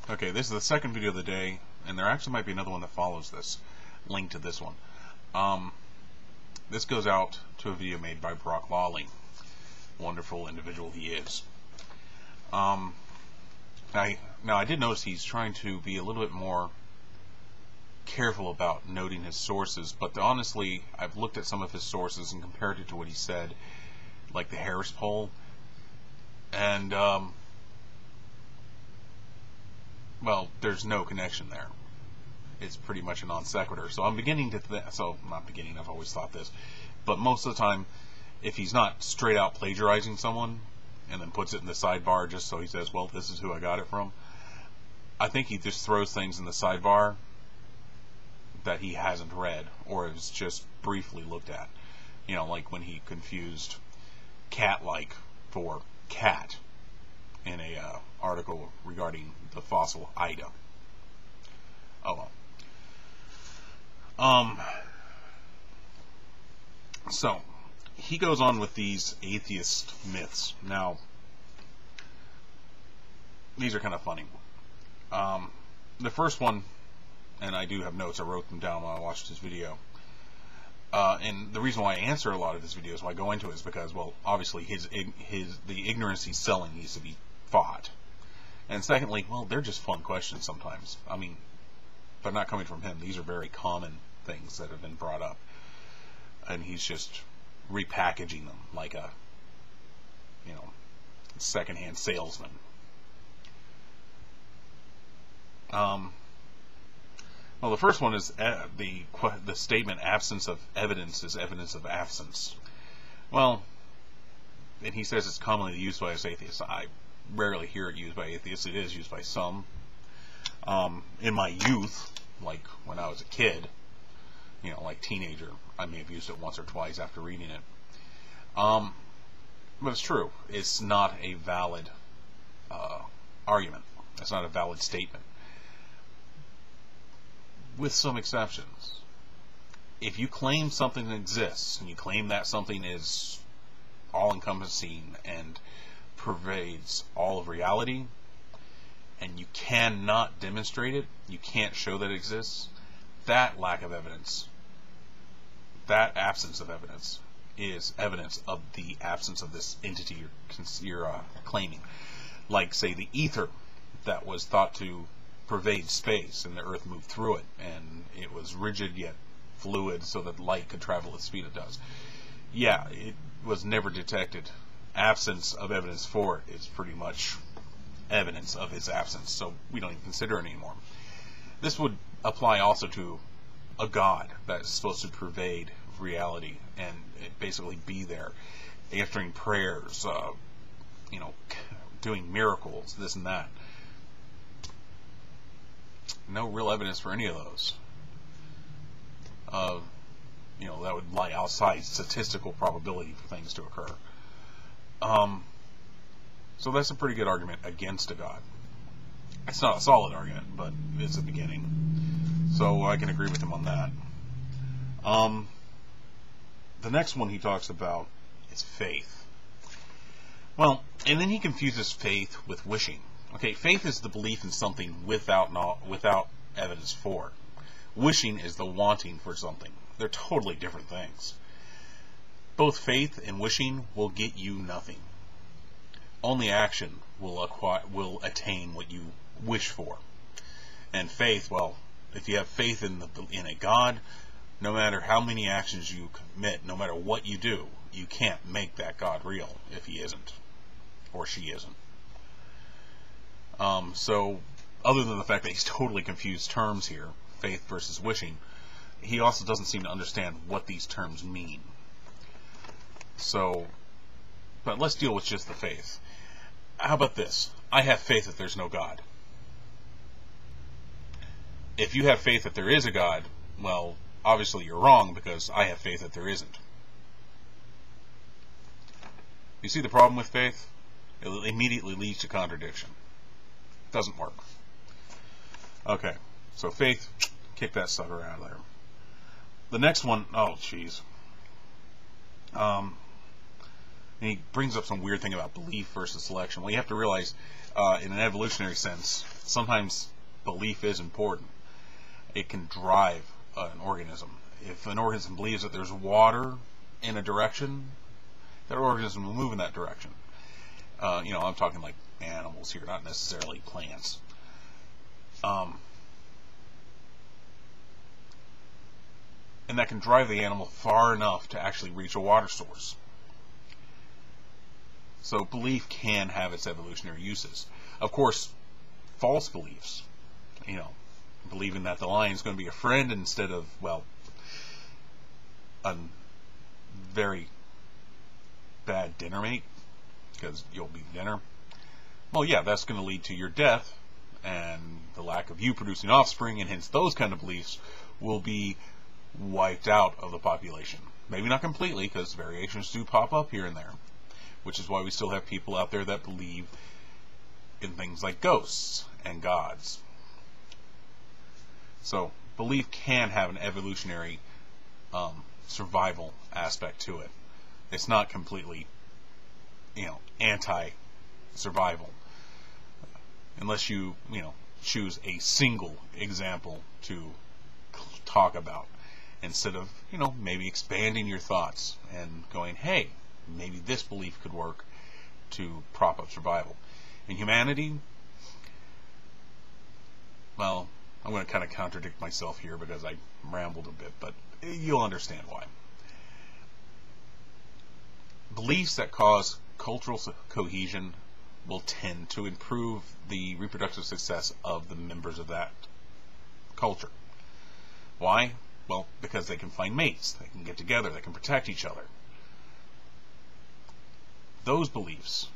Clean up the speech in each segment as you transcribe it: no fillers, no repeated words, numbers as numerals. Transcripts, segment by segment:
Okay, this is the second video of the day, and there actually might be another one that follows this, linked to this one. This goes out to a video made by Brock Lawley. Wonderful individual he is. Now I did notice he's trying to be a little bit more careful about noting his sources, but honestly, I've looked at some of his sources and compared it to what he said, like the Harris poll, and well, there's no connection there. It's pretty much a non sequitur. So I'm beginning to I've always thought this, but most of the time, if he's not straight out plagiarizing someone and then puts it in the sidebar just so he says, well, this is who I got it from, I think he just throws things in the sidebar that he hasn't read or has just briefly looked at. You know, like when he confused cat-like for cat in a article regarding the fossil Ida. Oh well. So he goes on with these atheist myths. Now, these are kind of funny. The first one, and I do have notes, I wrote them down while I watched his video. And the reason why I answer a lot of his videos, why I go into it, is because, well, obviously the ignorance he's selling needs to be fought. And secondly, well, they're just fun questions sometimes. I mean, they're not coming from him. These are very common things that have been brought up. And he's just repackaging them like a, secondhand salesman. Well, the first one is the statement, absence of evidence is evidence of absence. Well, and he says it's commonly used by us atheists. I rarely hear it used by atheists. It is used by some. In my youth, like when I was a kid, like teenager, I may have used it once or twice after reading it. But it's true. It's not a valid argument. It's not a valid statement. With some exceptions. If you claim something exists, and you claim that something is all-encompassing and pervades all of reality, and you cannot demonstrate it, you can't show that it exists, that lack of evidence, that absence of evidence, is evidence of the absence of this entity you're claiming. Like, say, the ether that was thought to pervade space, and the Earth moved through it, and it was rigid yet fluid so that light could travel at the speed it does. Yeah, it was never detected. Absence of evidence for it is pretty much evidence of its absence, so we don't even consider it anymore. This would apply also to a God that is supposed to pervade reality and basically be there, answering prayers, doing miracles, this and that. No real evidence for any of those. That would lie outside statistical probability for things to occur. So that's a pretty good argument against a God. It's not a solid argument, but it's a beginning. So I can agree with him on that. The next one he talks about is faith. Well, and then he confuses faith with wishing. Okay, faith is the belief in something without evidence for it. Wishing is the wanting for something. They're totally different things. Both faith and wishing will get you nothing. Only action will attain what you wish for. And faith, well, if you have faith in a God, no matter how many actions you commit, no matter what you do, you can't make that God real if he isn't, or she isn't. So, other than the fact that he's totally confused terms here, faith versus wishing, he also doesn't seem to understand what these terms mean. So, but let's deal with just the faith. How about this? I have faith that there's no God. If you have faith that there is a God, well, obviously you're wrong, because I have faith that there isn't. You see the problem with faith? It immediately leads to contradiction. Doesn't work. Okay, so faith, kick that sucker out of there. The next one, oh jeez. And he brings up some weird thing about belief versus selection. Well, you have to realize, in an evolutionary sense, sometimes belief is important. It can drive an organism. If an organism believes that there's water in a direction, that organism will move in that direction. I'm talking like animals here, not necessarily plants. And that can drive the animal far enough to actually reach a water source. So belief can have its evolutionary uses. Of course, false beliefs, believing that the lion's going to be a friend instead of, well, a very bad dinner mate, because you'll be dinner. Well, yeah, that's going to lead to your death and the lack of you producing offspring, and hence those kind of beliefs will be wiped out of the population. Maybe not completely, because variations do pop up here and there, which is why we still have people out there that believe in things like ghosts and gods. So belief can have an evolutionary survival aspect to it. It's not completely, anti-survival, unless you, choose a single example to talk about, instead of, maybe expanding your thoughts and going, hey, maybe this belief could work to prop up survival. In humanity, well, I'm going to kind of contradict myself here because I rambled a bit, but you'll understand why. Beliefs that cause cultural cohesion will tend to improve the reproductive success of the members of that culture. Why? Well, because they can find mates, they can get together, they can protect each other. Those beliefs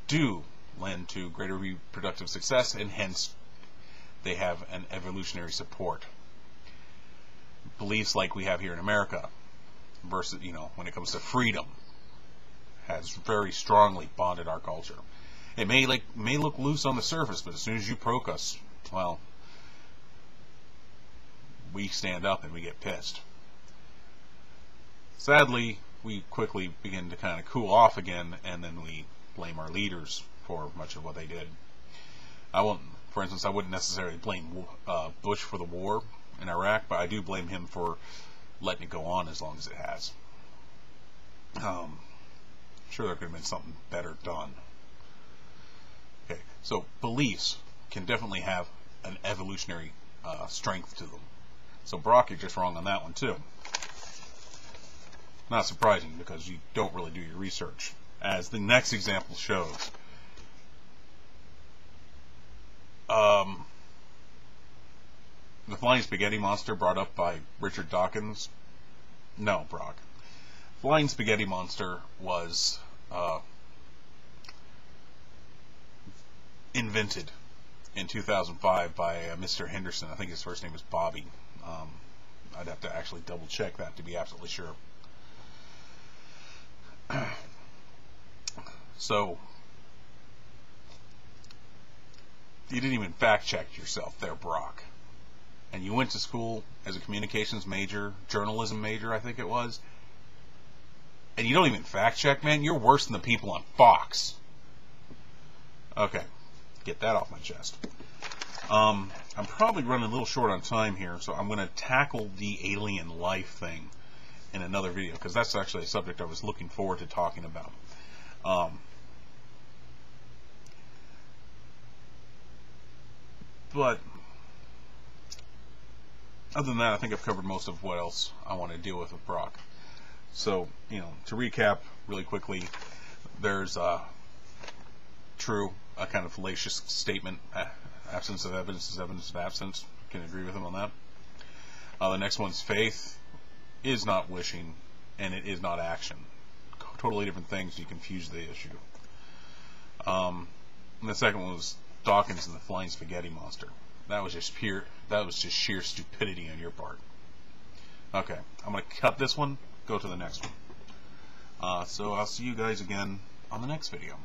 do lend to greater reproductive success, and hence they have an evolutionary support. Beliefs like we have here in America, versus, when it comes to freedom, has very strongly bonded our culture. It may look loose on the surface, but as soon as you poke us, well, we stand up and we get pissed. Sadly, we quickly begin to kind of cool off again, and then we blame our leaders for much of what they did. For instance, I wouldn't necessarily blame Bush for the war in Iraq, but I do blame him for letting it go on as long as it has. Sure, there could have been something better done. Okay, so beliefs can definitely have an evolutionary strength to them. So Brock, you're just wrong on that one too. Not surprising, because you don't really do your research, as the next example shows. The flying spaghetti monster brought up by Richard Dawkins. No, Brock. Flying spaghetti monster was invented in 2005 by Mr. Henderson. I think his first name was Bobby. I'd have to actually double check that to be absolutely sure. So you didn't even fact check yourself there, Brock. And you went to school as a communications major, journalism major, I think it was. And you don't even fact check, man. You're worse than the people on Fox. Okay, get that off my chest. I'm probably running a little short on time here, so I'm going to tackle the alien life thing in another video, because that's actually a subject I was looking forward to talking about. But other than that, I think I've covered most of what else I want to deal with Brock. So, to recap really quickly, there's true, a kind of fallacious statement, absence of evidence is evidence of absence. Can agree with him on that. The next one's faith is not wishing, and it is not action. Totally different things. You confuse the issue. And the second one was Dawkins and the flying spaghetti monster. That was just sheer stupidity on your part. Okay, I'm going to cut this one, go to the next one. So I'll see you guys again on the next video.